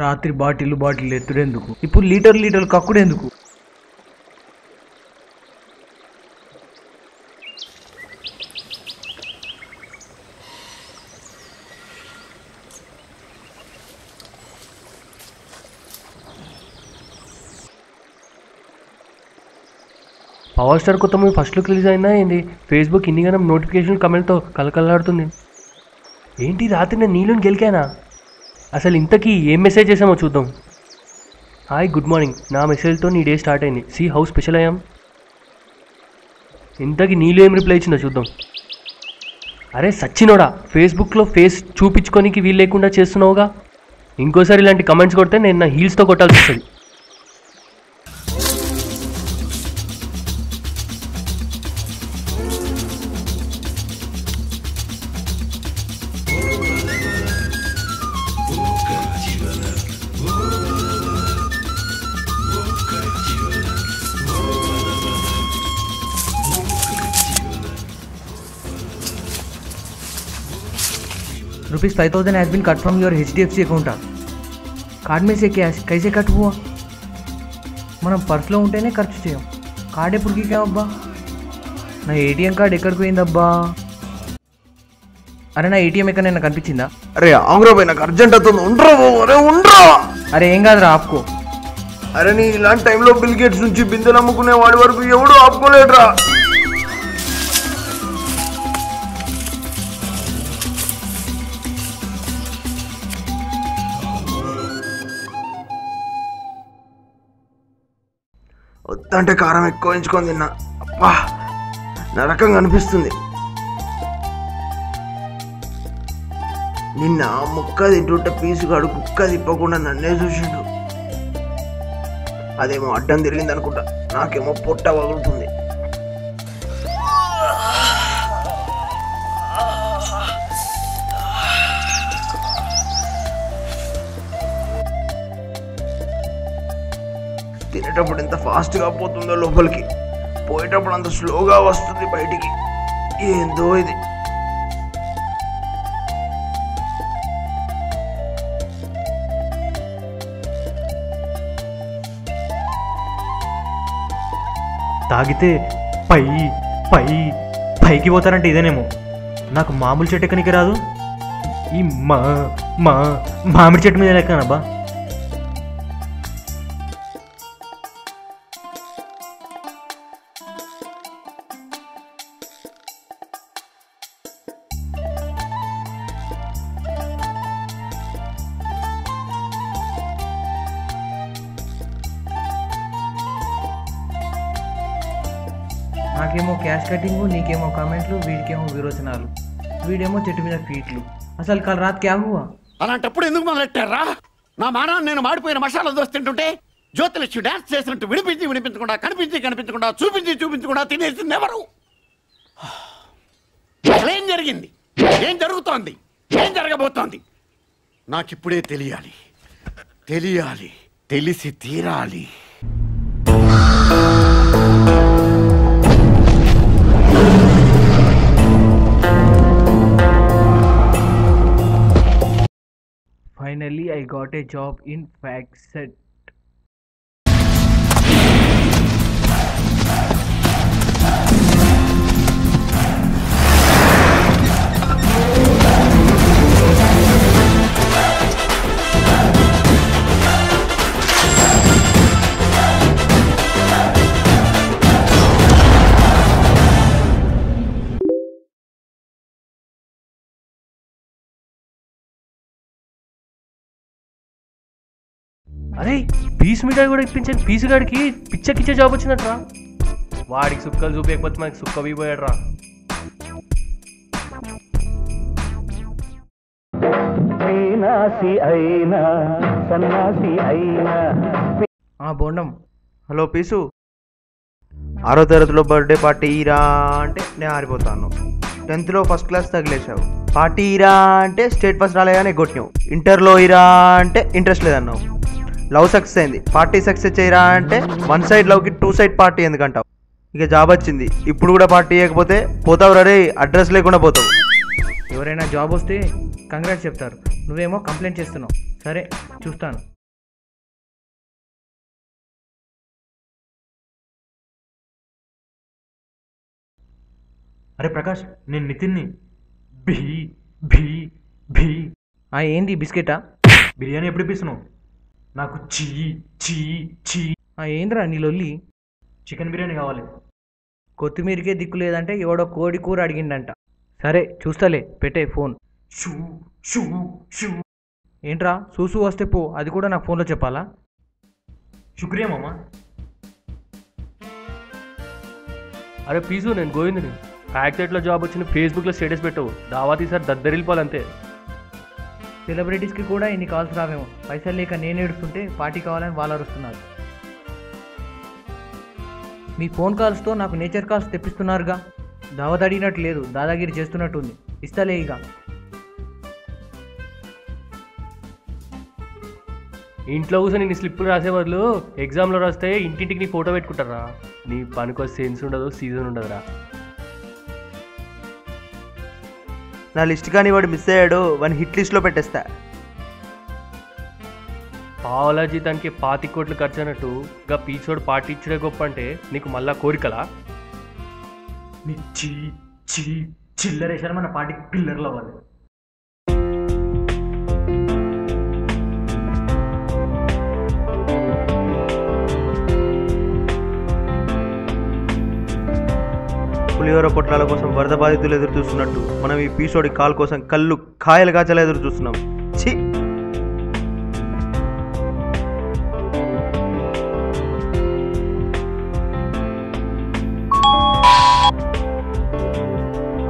రాత్రి బాటిల్ ఎత్తుడెందుకు, ఇప్పుడు లీటర్ కక్కుడెందుకు? పవర్ స్టార్ కొత్త మూవీ ఫస్ట్ లుక్ రిలీజ్ అయినా ఏంది? ఫేస్బుక్ ఇన్నిగానం నోటిఫికేషన్ కమెంట్తో కలకలాడుతుంది. ఏంటి రాత్రి నేను నీళ్ళని గెలికానా? అసలు ఇంతకీ ఏం మెసేజ్ చేసామో చూద్దాం. హాయ్ గుడ్ మార్నింగ్, నా మెసేజ్తో నీ డే స్టార్ట్ అయింది. సీ హౌ స్పెషల్ అయ్యాం. ఇంతకీ నీళ్ళు ఏం రిప్లై ఇచ్చిందో చూద్దాం. అరే సచ్చినోడా, ఫేస్బుక్లో ఫేస్ చూపించుకోనికి వీలు లేకుండా చేస్తున్నావుగా. ఇంకోసారి ఇలాంటి కమెంట్స్ కొడితే నేను నా హీల్స్తో కొట్టాల్సి వస్తుంది. ₹5,000 has been cut from your HDFC account. Card में से कैश कैसे कट हुआ? మనం పర్స్లో ఉంటేనే ఖర్చు చేయం, కార్డ్ ఎప్పుడుకి అబ్బా? నా ఏటీఎం కార్డ్ ఎక్కడికి పోయిందబ్బా? అరే నా ఏటీఎం ఎక్కడైనా కనిపించిందా? అరే ఆంగ్రో పోయి నాకు అర్జెంట్ అవుతుంది, ఉండరా. అరే ఏం కాదురా ఆపుకో. అరే నీ ఇలాంటి టైంలో బిల్ గేట్స్ నుంచి బిందెలు అమ్ముకునే వాడి వరకు ఎవడు ఆపుకోలేడురా. వద్దంటే కారం ఎక్కువ ఎంచుకొని తిన్నా, అబ్బా నరకంగా అనిపిస్తుంది. నిన్న ముక్క తింటుంటే పీసుగాడు కుక్క తిప్పకుండా నన్నే చూసిండు. అదేమో అడ్డం తిరిగింది అనుకుంటా, నాకేమో పొట్ట వగులుతుంది. తినేటప్పుడు ఎంత ఫాస్ట్గా పోతుందో లోపలికి, పోయేటప్పుడు అంత స్లోగా వస్తుంది బయటికి. ఏందో ఇది. తాగితే పైకి పోతారంటే ఇదేనేమో. నాకు మామూలు చెట్టు ఎక్కనికి రాదు, ఈ మామిడి చెట్టు మీద ఎక్కనబ్బా. నాకేమో క్యాష్ కటింగు, నీకేమో కామెంట్లు, వీడికేమో విరోచనాలు, వీడేమో చెట్టు మీద ఫీట్లు. అసలు కల్ రాత్ క్యా హువా? అలాంటప్పుడు ఎందుకు మొదలెట్టారా? నా మానాన్ని నేను మాడిపోయిన మసాలా దోశ తింటుంటే జ్యోతిలక్ష్మి డాన్స్ చేసినట్టు వినిపించకుండా కనిపించకుండా చూపించకుండా తినేసింది ఎవరు? ఏం జరిగింది? ఏం జరుగుతోంది? ఏం జరగబోతోంది? నాకిప్పుడే తెలియాలి, తెలిసి తీరాలి. Finally, I got a job in FactSet. అరే పీస్ మిఠాయి కూడా ఇప్పించాను, పీసుగాడికి పిచ్చకిచ్చే జాబ్ వచ్చినట్రా. వాడికి సుక్కలు చూపించకపోతే మనకి సుక్క పోయాడు రా. బోండం. హలో పీసు, 6వ తరగతిలో బర్త్డే పార్టీ ఇరా అంటే నేను ఆరిపోతాను. 10th ఫస్ట్ క్లాస్ తగిలేసావు, పార్టీ ఇరా అంటే స్టేట్ ఫస్ట్ రాలేగానే ఎగ్గొట్టినావు. ఇంటర్లో ఇరా అంటే ఇంట్రెస్ట్ లేదన్నావు. లవ్ సక్సెస్ అయింది, పార్టీ సక్సెస్ చేయరా అంటే 1 సైడ్ లవ్కి 2 సైడ్ పార్టీ ఎందుకంటావు. ఇక జాబ్ వచ్చింది, ఇప్పుడు కూడా పార్టీ ఇవ్వకపోతే పోతావు రే, అడ్రస్ లేకుండా పోతావు. ఎవరైనా జాబ్ వస్తే కంగ్రాట్స్ చెప్తారు, నువ్వేమో కంప్లైంట్ చేస్తున్నావు. సరే చూస్తాను. అరే ప్రకాష్, నేను నితిన్ని. భీ భీ భీ. ఏంది బిస్కెటా? బిర్యానీ ఎప్పుడు ఇప్పిస్తున్నావు? నాకు చీ చీ చీ. ఏంద్రా నీ లొల్లి? చికెన్ బిర్యానీ కావాలి. కొత్తిమీరకే దిక్కు లేదంటే ఎవడో కోడి కూర అడిగిండంట. సరే చూస్తలే, పెట్టే ఫోన్. Shoe shoe shoe. ఏంట్రా సూసు వస్తే పో, అది కూడా నాకు ఫోన్లో చెప్పాలా? శుక్రియా మామ. అరే పీసు, నేను గోవిందని. ఫ్యాక్టరీలో జాబ్ వచ్చిన ఫేస్బుక్లో స్టేటస్ పెట్టవు, దావాతీ సార్ దద్దరిల్లిపోవాలంతే. సెలబ్రిటీస్కి కూడా ఇన్ని కాల్స్ రావేమో. పైసలు లేక నేను ఏడుస్తుంటే పార్టీ కావాలని వాళ్ళు అరుస్తున్నారు. మీ ఫోన్ కాల్స్తో నాకు నేచర్ కాల్స్ తెప్పిస్తున్నారుగా. దావత్ అడిగినట్టు లేదు, దాదాగిరి చేస్తున్నట్టుంది. ఇస్తలే ఇక. ఇంట్లో కూర్చొని నీ స్లిప్పులు రాసే బదులు ఎగ్జామ్లో రాస్తే ఇంటింటికి నీ ఫోటో పెట్టుకుంటారా? నీ పనికో సెన్స్ ఉండదు, సీజన్ ఉండదురా. నా లిస్ట్ కానీ వాడు మిస్ అయ్యాడు, వాడిని హిట్ లిస్ట్లో పెట్టేస్తా. పావుల జీతానికి 25 కోట్లు ఖర్చు అన్నట్టు ఇంకా పీచోడు పార్టీ ఇచ్చడే గొప్ప అంటే నీకు మళ్ళా కోరికలా? నీ చీ చీ చిల్లరేసారు మన పార్టీకి పిల్లర్లు అవ్వాలి. పులిహోర పొట్లాల కోసం వరద బాధితులు ఎదురు చూస్తున్నట్టు మనం ఈ పీసోడి కాల్ కోసం కళ్ళు కాయలు కాచలా ఎదురు చూస్తున్నాం. ఛీ.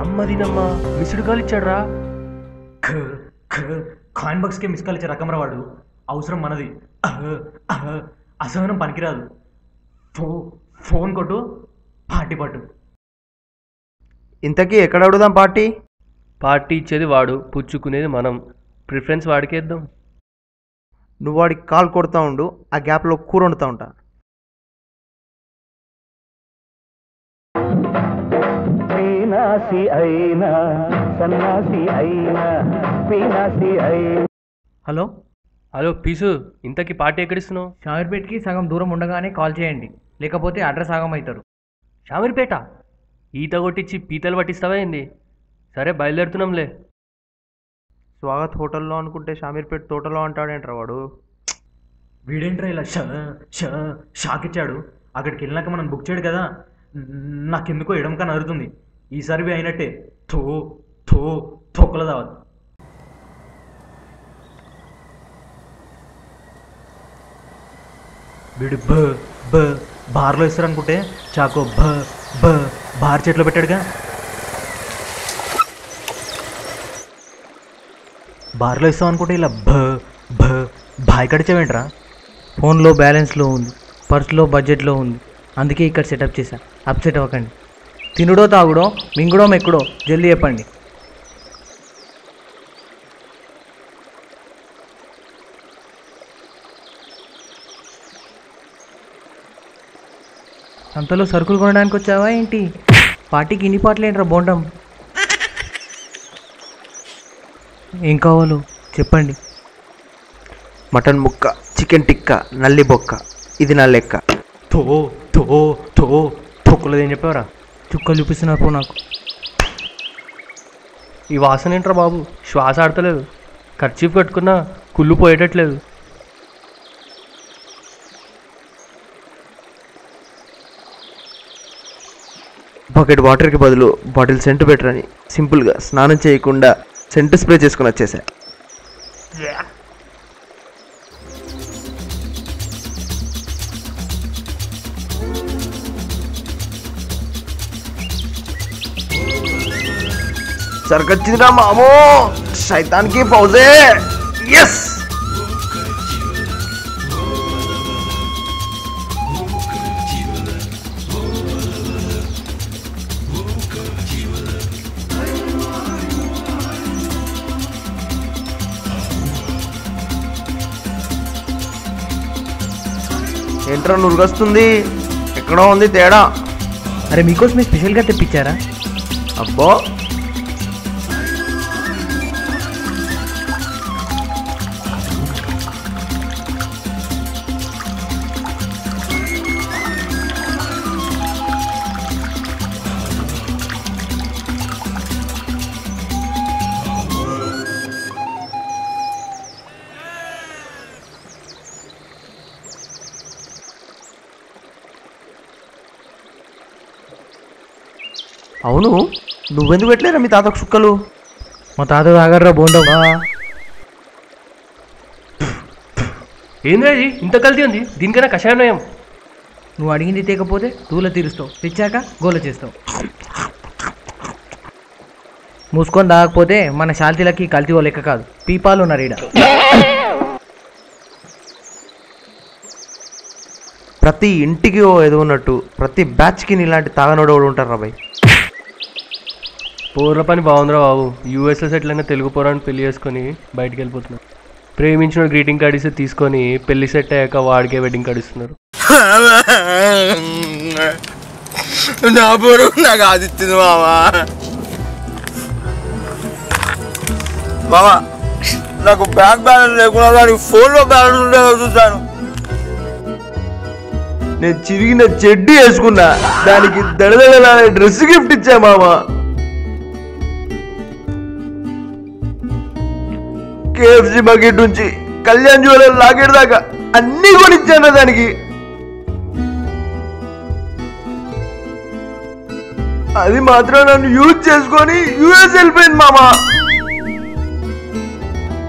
అమ్మదినమ్మా, మిస్డ్ కాల్ ఇచ్చాడ్రా. కాయిన్ బాక్స్కే మిస్ కాల్ ఇచ్చే రకం వాడు. అవసరం మనది. అసహనం పనికిరాదు. ఫోన్ కొట్టు, పార్టీ పట్టు. ఇంతకీ ఎక్కడ అడుగుదాం పార్టీ? పార్టీ ఇచ్చేది వాడు, పుచ్చుకునేది మనం. ప్రిఫరెన్స్ వాడికేద్దాం. నువ్వు వాడికి కాల్ కొడుతూ ఉండు, ఆ గ్యాప్లో కూర వండుతూ ఉంటా. హలో హలో పీసు, ఇంతకీ పార్టీ ఎక్కడిస్తున్నావు? షామీర్పేట్కి సగం దూరం ఉండగానే కాల్ చేయండి, లేకపోతే అడ్రస్ ఆగం అవుతారు. షామీర్పేట? ఈత కొట్టించి పీతలు పట్టిస్తావా ఏంది? సరే బయలుదేరుతున్నాంలే. స్వాగత్ హోటల్లో అనుకుంటే షామీర్పేట్ తోటలో అంటాడేంట్రా వాడు. వీడేంట్రా ఇలా షాక్ ఇచ్చాడు. అక్కడికి వెళ్ళినాక మనం బుక్ చేయడు కదా. నాకెందుకో ఎడమకా నరుతుంది. ఈసారి అయినట్టే. తోకల దావత్. వీడు బార్లో ఇస్తారనుకుంటే చాకో బార్ చెట్లో పెట్టాడుగా. బార్లో ఇస్తాం అనుకుంటే ఇలా బాయ్ కడిచావేంట్రా? ఫోన్లో బ్యాలెన్స్లో ఉంది, పర్స్లో బడ్జెట్లో ఉంది, అందుకే ఇక్కడ సెటప్ చేశా. అప్సెట్ అవ్వకండి. తినుడో తాగుడో మింగుడో మెక్కుడో జల్దీ చెప్పండి. అంతలో సరుకులు కొనడానికి వచ్చావా ఏంటి? పార్టీకి ఇన్ని పాటలు ఏంట్రా బోండం? ఏం కావాలో చెప్పండి. మటన్ ముక్క, చికెన్ టిక్కా, నల్లి బొక్క, ఇది నా లెక్క. తొక్కులది ఏం చెప్పావరా? చుక్కలు చూపిస్తున్నారు పో నాకు. ఈ వాసన ఏంట్రా బాబు? శ్వాస ఆడతలేదు. ఖర్చీఫ్ కట్టుకున్నా కుళ్ళు పోయేటట్లేదు. బకెట్ వాటర్కి బదులు బాటిల్ సెంటు బెటర్ అని సింపుల్గా స్నానం చేయకుండా సెంటు స్ప్రే చేసుకుని వచ్చేసా. సరికొచ్చిందిరా మామో, శైతాన్కి ఫౌజే. ఎస్. ఏంట్రా నురుగొస్తుంది? ఎక్కడో ఉంది తేడా. అరే మీకోసమే స్పెషల్గా తెప్పించారా? అబ్బో. అవును, నువ్వెందుకు పెట్టలేరా మీ తాతకు సుక్కలు? మా తాత తాగర్రా బోండం. ఏంద్రా ఇది ఇంత కల్తీ ఉంది? దీనికైనా కషాయం నయం. నువ్వు అడిగింది తేకపోతే దూల తీరుస్తావు, తెచ్చాక గోల చేస్తావు. మూసుకొని తాగకపోతే మన శాంతిలకి కల్తీ ఓ లెక్క కాదు, పీపాలు ఉన్నారు ఈడ. ప్రతి ఇంటికి ఓ ఏదో ఉన్నట్టు ప్రతి బ్యాచ్కి ఇలాంటి తాగనోడు కూడా ఉంటారు రాబాయ్. పోర్ల పని బాగుందిరా బాబు. యూఎస్లో సెటిల్ అయినా తెలుగు పోరాన్ని పెళ్లి చేసుకొని బయటికి వెళ్ళిపోతున్నారు. ప్రేమించిన గ్రీటింగ్ కార్డ్ ఇస్తే తీసుకొని పెళ్లి సెట్ అయ్యాక వాడికే వెడ్డింగ్ కార్డ్ ఇస్తున్నారు. నా బరువు నాకు ఆదిత్యది మామా. మామా నాకు బ్యాంక్ బ్యాలెన్స్ లేకుండా దానికి ఫోన్లో బ్యాలెన్స్ ఉంటే చూస్తాను. నేను చిరిగిన చెడ్డీ వేసుకున్నా, దానికి దడదడలాడే డ్రెస్ గిఫ్ట్ ఇచ్చా మామా. కేఎఫ్సి బకెట్ నుంచి కళ్యాణ్ జ్యువెలర్ లాకెట్ దాకా అన్నీ కొనిచ్చాను దానికి. అది మాత్రం నన్ను యూజ్ చేసుకొని యూఎస్ వెళ్ళిపోయింది మామా.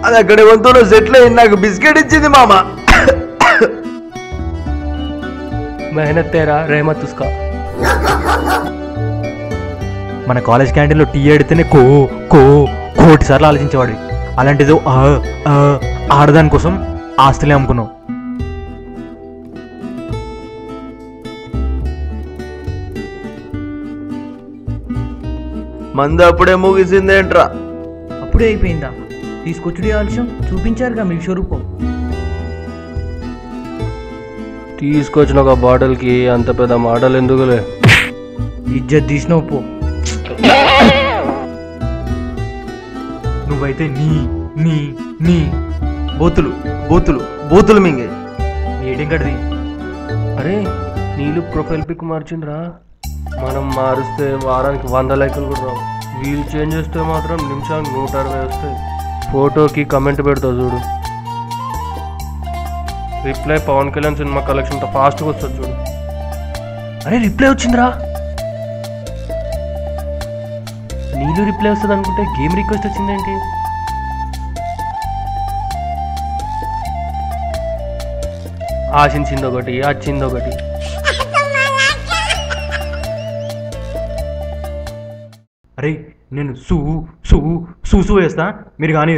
అది అక్కడ ఎవరితోనో సెటిల్ అయింది, నాకు బిస్కెట్ ఇచ్చింది మామా. మెహనత్ తేరా రేమత్ ఉస్కా. మన కాలేజ్ క్యాంటీన్లో టీ అడితేనే కోటి సార్లు ఆలోచించేవాడు. అలాంటిదో ఆడదాని కోసం ఆస్తులే అమ్ముకున్నావు. మందు అప్పుడే ముగిసిందేంట్రా? అప్పుడే అయిపోయిందా? తీసుకొచ్చుడే ఆలస్యం, చూపించారుగా మీ స్వరూపం. తీసుకొచ్చిన ఒక బాటిల్కి అంత పెద్ద మాటలు ఎందుకులే? ఇజ్జత్ తీసినావు పో. నువ్వైతే నీ నీ నీ బూతులు బూతులు బూతులు మింగే. ఏడేం కడిది. అరే నీళ్ళు ప్రొఫైల్ పిక్ మార్చిండ్రా. మనం మారుస్తే వారానికి 100 లైకులు కూడా రావు. వీళ్ళు చేంజ్ చేస్తే మాత్రం నిమిషానికి 160 వస్తాయి. ఫోటోకి కమెంట్ పెడతావు చూడు, రిప్లై పవన్ కళ్యాణ్ సినిమా కలెక్షన్తో ఫాస్ట్గా వస్తుంది చూడు. అరే రిప్లై వచ్చిందిరా. నీళ్ళు రిప్లై వస్తుంది అనుకుంటే గేమ్ రిక్వెస్ట్ వచ్చిందేంటి? ఆశించింది ఒకటి, వచ్చింది ఒకటి. అరే నేను సూ వేస్తా, మీరు కానీ.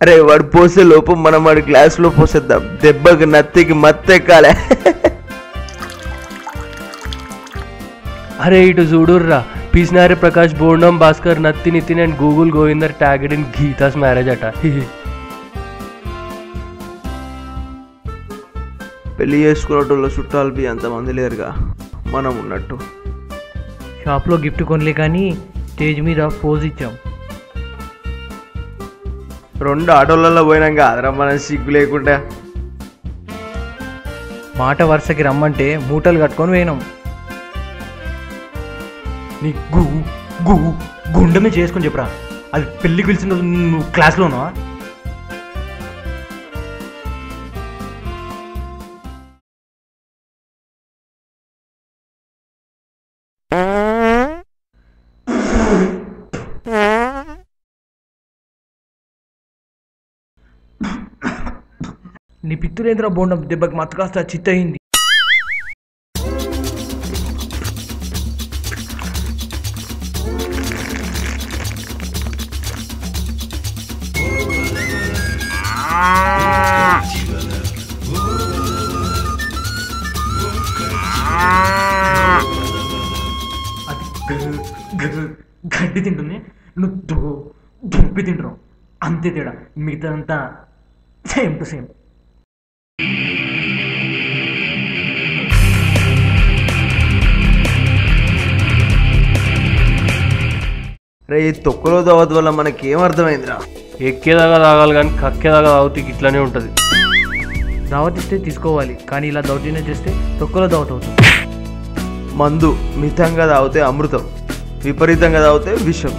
అరే వాడు పోసే లోపు మనం వాడి గ్లాసులో పోసేద్దాం, దెబ్బకి నత్తికి మత్తెక్కాలే. అరే ఇటు చూడుర్రా, పీసినారి ప్రకాష్ బోండం భాస్కర్ నత్తి Nitin and Google Govindar tagged in గీతాస్ మ్యారేజ్ అట. పెళ్లి చేసుకున్నట్టు చుట్టాలు బి అంతమంది లేరుగా, మనం ఉన్నట్టు. షాప్లో గిఫ్ట్ కొనలే కానీ స్టేజ్ మీద పోజ్ ఇచ్చాం. 2 ఆటోలలో పోయినాక అదరా మనం సిగ్గు లేకుండా. మాట వరుసకి రమ్మంటే మూటలు కట్టుకొని పోయినాం. నీ గుండెమే చేసుకొని చెప్పరా. అది పెళ్ళికి పిలిచిన నువ్వు క్లాస్లోనా? నీ పిత్తులేంద్ర బోండం దెబ్బకి మత్తు కాస్త చిత్తయింది. అది గడ్డి తింటుంది, నువ్వు దుప్పి తింటున్నావు, అంతే తేడా. మిగతా అంతా సేమ్ టు సేమ్. రే ఈ తొక్కులో దావత్ వల్ల మనకేం అర్థమైందిరా? ఎక్కేదాకా తాగాలి కానీ కక్కేదాకా తాగితే ఇట్లానే ఉంటుంది. దావత్ ఇస్తే తీసుకోవాలి, కానీ ఇలా దౌర్జన్యం చేస్తే తొక్కలో దావత్ అవుతుంది. మందు మితంగా తాగితే అమృతం, విపరీతంగా తాగితే విషం.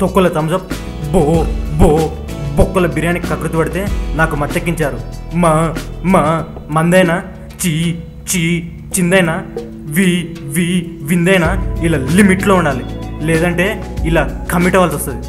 తొక్కల థమ్స్అప్, బొక్కల బిర్యానీ కకృతి పడితే నాకు మత్తెక్కించారు. మందైనా చీ చీ చిందైనా వి వి విందైనా ఇలా లిమిట్లో ఉండాలి, లేదంటే ఇలా కమిట్ అవ్వాల్సి వస్తుంది.